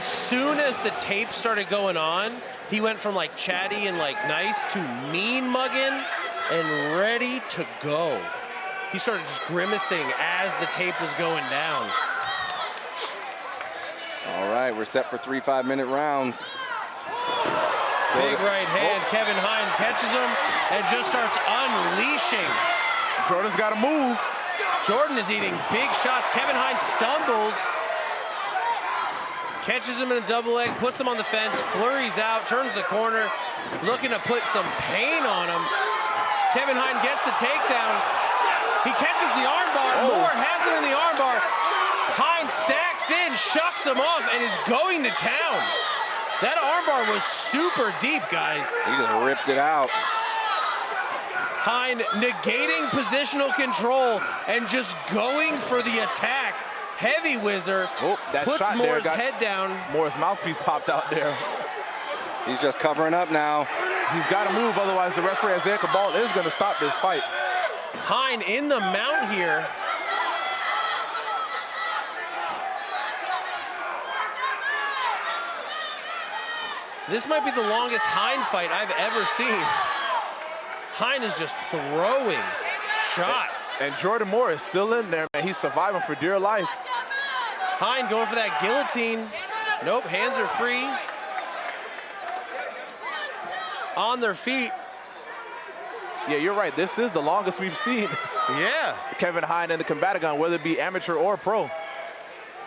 As soon as the tape started going on, he went from like chatty and like nice to mean mugging and ready to go. He started just grimacing as the tape was going down. All right, we're set for 3 5-minute rounds. Big right hand, Kevin Hein catches him and just starts unleashing. Jordan's got to move. Jordan is eating big shots. Kevin Hein stumbles, catches him in a double leg, puts him on the fence, flurries out, turns the corner, looking to put some pain on him. Kevin Hein gets the takedown. He catches the armbar. Moore has him in the armbar. Hein stacks in, shucks him off, and is going to town. That armbar was super deep, guys. He just ripped it out. Hein negating positional control and just going for the attack. Heavy whizzer. Oh, that puts shot Moore's there head down. Moore's mouthpiece popped out there. He's just covering up now. He's got to move, otherwise the referee, Isaiah Cabal, is going to stop this fight. Hein in the mount here. This might be the longest Hein fight I've ever seen. Hein is just throwing shots. And Jordan Moore is still in there, man. He's surviving for dear life. Hein going for that guillotine. Nope, hands are free. On their feet. Yeah, you're right. This is the longest we've seen. Yeah. Kevin Hein and the Combatagon, whether it be amateur or pro.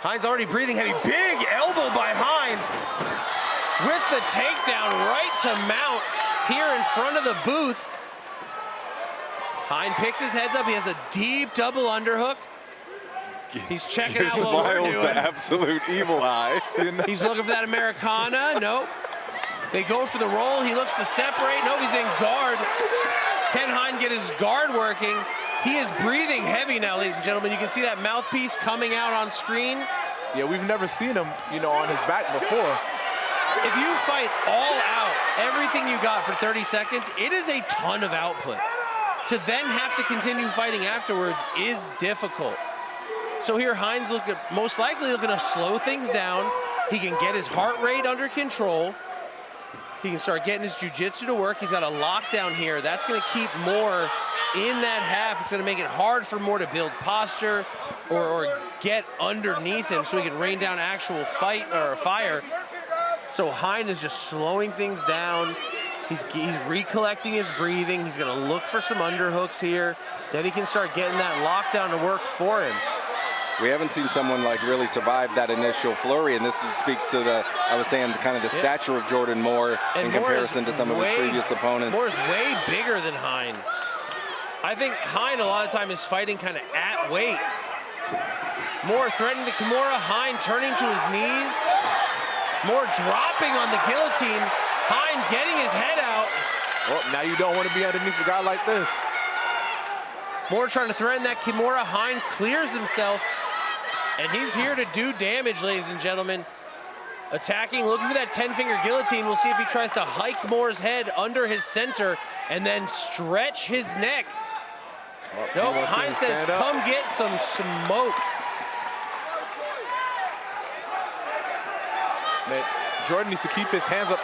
Hein's already breathing heavy. Big elbow by Hein. With the takedown right to mount here in front of the booth. Hein picks his heads up. He has a deep double underhook. He's checking out what we're Miles doing. the absolute evil eye. He's looking for that Americana. Nope. They go for the roll. He looks to separate. Nope, he's in guard. Can Hein get his guard working? He is breathing heavy now, ladies and gentlemen. You can see that mouthpiece coming out on screen. Yeah, we've never seen him, on his back before. If you fight all out, everything you got for 30 seconds, it is a ton of output. To then have to continue fighting afterwards is difficult. So here Hein's most likely looking to slow things down. He can get his heart rate under control. He can start getting his jiu-jitsu to work. He's got a lockdown here. That's going to keep Moore in that half. It's going to make it hard for Moore to build posture or get underneath him so he can rain down actual fight or fire. So Hein is just slowing things down. He's recollecting his breathing. He's going to look for some underhooks here. Then he can start getting that lockdown to work for him. We haven't seen someone like really survive that initial flurry, and this speaks to I was saying, kind of the stature of Jordan Moore in comparison to some of his previous opponents. Moore's way bigger than Hein. I think Hein a lot of time is fighting kind of at weight. Moore threatening the Kimura, Hein turning to his knees. Moore dropping on the guillotine. Hein getting his head out. Well, now you don't want to be underneath a guy like this. Moore trying to threaten that Kimura. Hein clears himself. And he's here to do damage, ladies and gentlemen. Attacking, looking for that 10-finger guillotine. We'll see if he tries to hike Moore's head under his center and then stretch his neck. Nope, Hein says, come get some smoke. Man, Jordan needs to keep his hands up.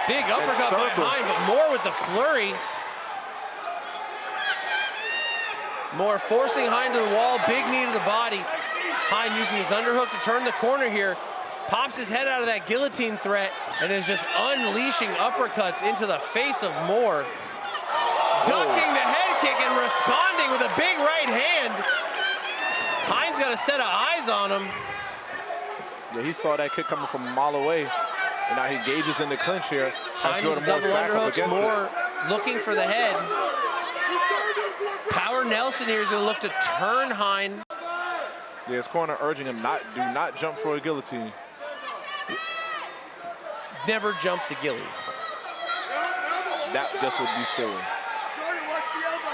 Big uppercut by Hein, but Moore with the flurry. Moore forcing Hein to the wall, big knee to the body. Hein using his underhook to turn the corner here. Pops his head out of that guillotine threat and is just unleashing uppercuts into the face of Moore. Ducking the head kick and responding with a big right hand. Hein's got a set of eyes on him. Yeah, he saw that kick coming from a mile away. And now he engages in the clinch here. Hein with double underhooks, Moore looking for the head. Power Nelson here is going to look to turn Hein. Yeah, his corner urging him, do not jump for a guillotine. Never jump the gilly. That just would be silly.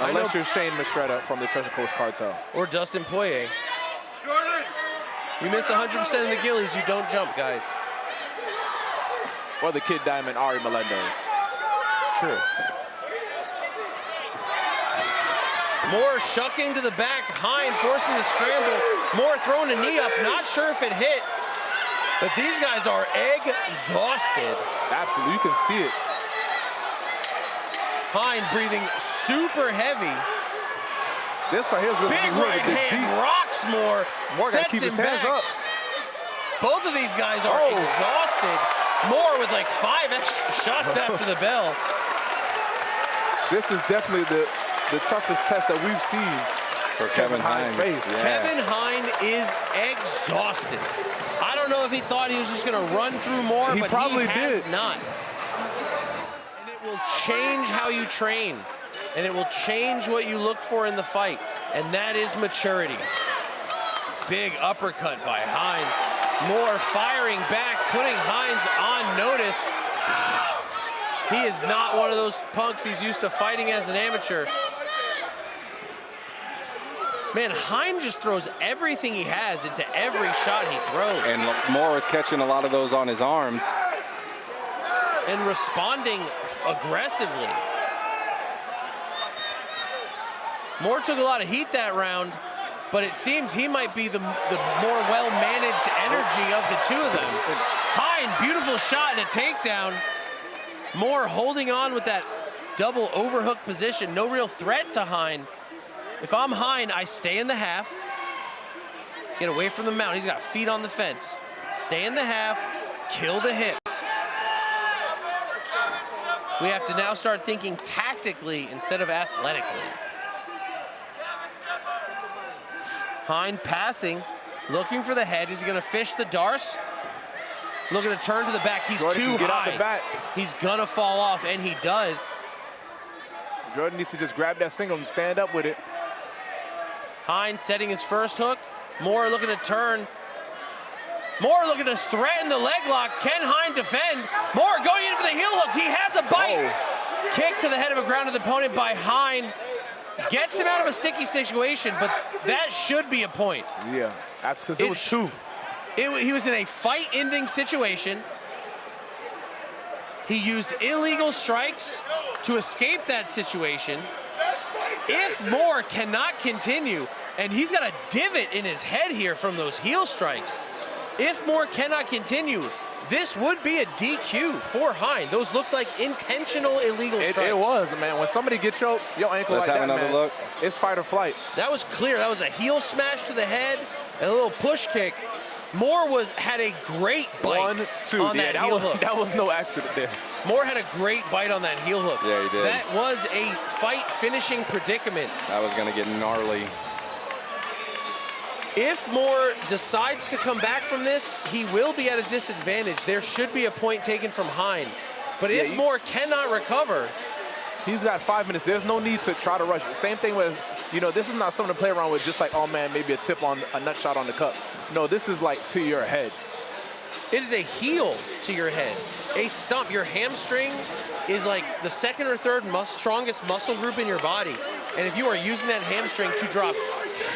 Unless you're Shane Mistretta from the Treasure Coast Cartel. Or Dustin Poirier. You miss 100% of the gillies, you don't jump, guys. Or the Kid Diamond, Ari Melendez. It's true. Moore shucking to the back, Hein forcing the scramble. Moore throwing a knee up, not sure if it hit. But these guys are exhausted. Absolutely, you can see it. Hein breathing super heavy. This right here is Big right hand rocks Moore. Moore got to keep his hands up. Both of these guys are exhausted. Moore with like 5 extra shots after the bell. This is definitely the toughest test that we've seen for Kevin Hein. Yeah. Kevin Hein is exhausted. I don't know if he thought he was just going to run through Moore, but he has not. And it will change how you train, and it will change what you look for in the fight, and that is maturity. Big uppercut by Hines. Moore firing back, putting Hines on notice. He is not one of those punks he's used to fighting as an amateur. Man, Hein just throws everything he has into every shot he throws. And Moore is catching a lot of those on his arms. And responding aggressively. Moore took a lot of heat that round, but it seems he might be the more well-managed energy of the two of them. Hein, beautiful shot and a takedown. Moore holding on with that double overhook position. No real threat to Hein. If I'm Hein, I stay in the half. Get away from the mount. He's got feet on the fence. Stay in the half. Kill the hips. We have to now start thinking tactically instead of athletically. Hein passing, looking for the head. Is he going to fish the Darce? Looking to turn to the back. He's too high. He's going to fall off, and he does. Jordan needs to just grab that single and stand up with it. Hein setting his first hook. Moore looking to turn. Moore looking to threaten the leg lock. Can Hein defend? Moore going in for the heel hook. He has a bite. Kick to the head of a grounded opponent by Hein. Gets him out of a sticky situation, but that should be a point. Yeah, that's because it was two. He was in a fight-ending situation. He used illegal strikes to escape that situation. If Moore cannot continue, and he's got a divot in his head here from those heel strikes, if Moore cannot continue, this would be a DQ for Hein. Those looked like intentional illegal strikes. It was, man. When somebody gets your ankle like that, man, let's have another look. It's fight or flight. That was clear. That was a heel smash to the head and a little push kick. Moore had a great bite on that heel hook. That was no accident there. Moore had a great bite on that heel hook. Yeah, he did. That was a fight-finishing predicament. That was going to get gnarly. If Moore decides to come back from this, he will be at a disadvantage. There should be a point taken from Hein. But if Moore cannot recover, he's got 5 minutes. There's no need to try to rush it. Same thing with, this is not something to play around with just like, oh man, maybe a tip on a nut shot on the cup. No, this is like to your head. It is a heel to your head. A stump. Your hamstring is like the second or third strongest muscle group in your body. And if you are using that hamstring to drop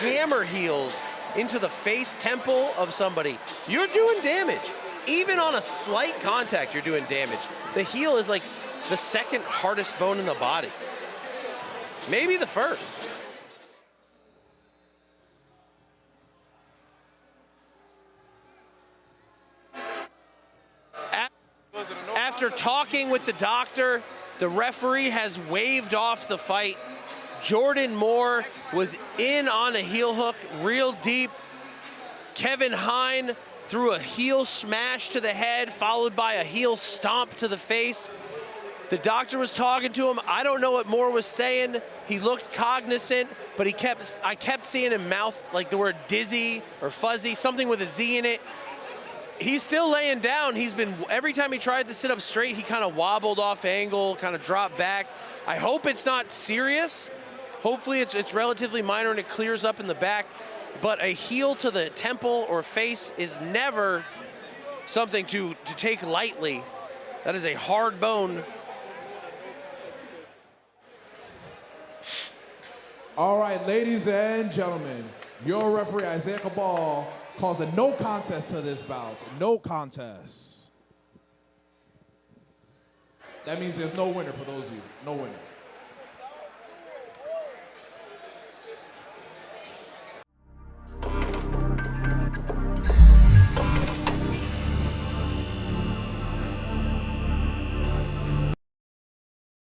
hammer heels into the face temple of somebody, you're doing damage. Even on a slight contact, you're doing damage. The heel is like the second hardest bone in the body. Maybe the first. After talking with the doctor, the referee has waved off the fight. Jordan Moore was in on a heel hook real deep. Kevin Hein threw a heel smash to the head, followed by a heel stomp to the face. The doctor was talking to him. I don't know what Moore was saying. He looked cognizant, but I kept seeing him mouth like the word dizzy or fuzzy, something with a Z in it. He's still laying down. Every time he tried to sit up straight, he kind of wobbled off angle, kind of dropped back. I hope it's not serious. Hopefully it's relatively minor and it clears up in the back. But a heel to the temple or face is never something to take lightly. That is a hard bone. All right, ladies and gentlemen, your referee, Isaiah Cabal, calls a no contest to this bout. No contest. That means there's no winner for those of you. No winner.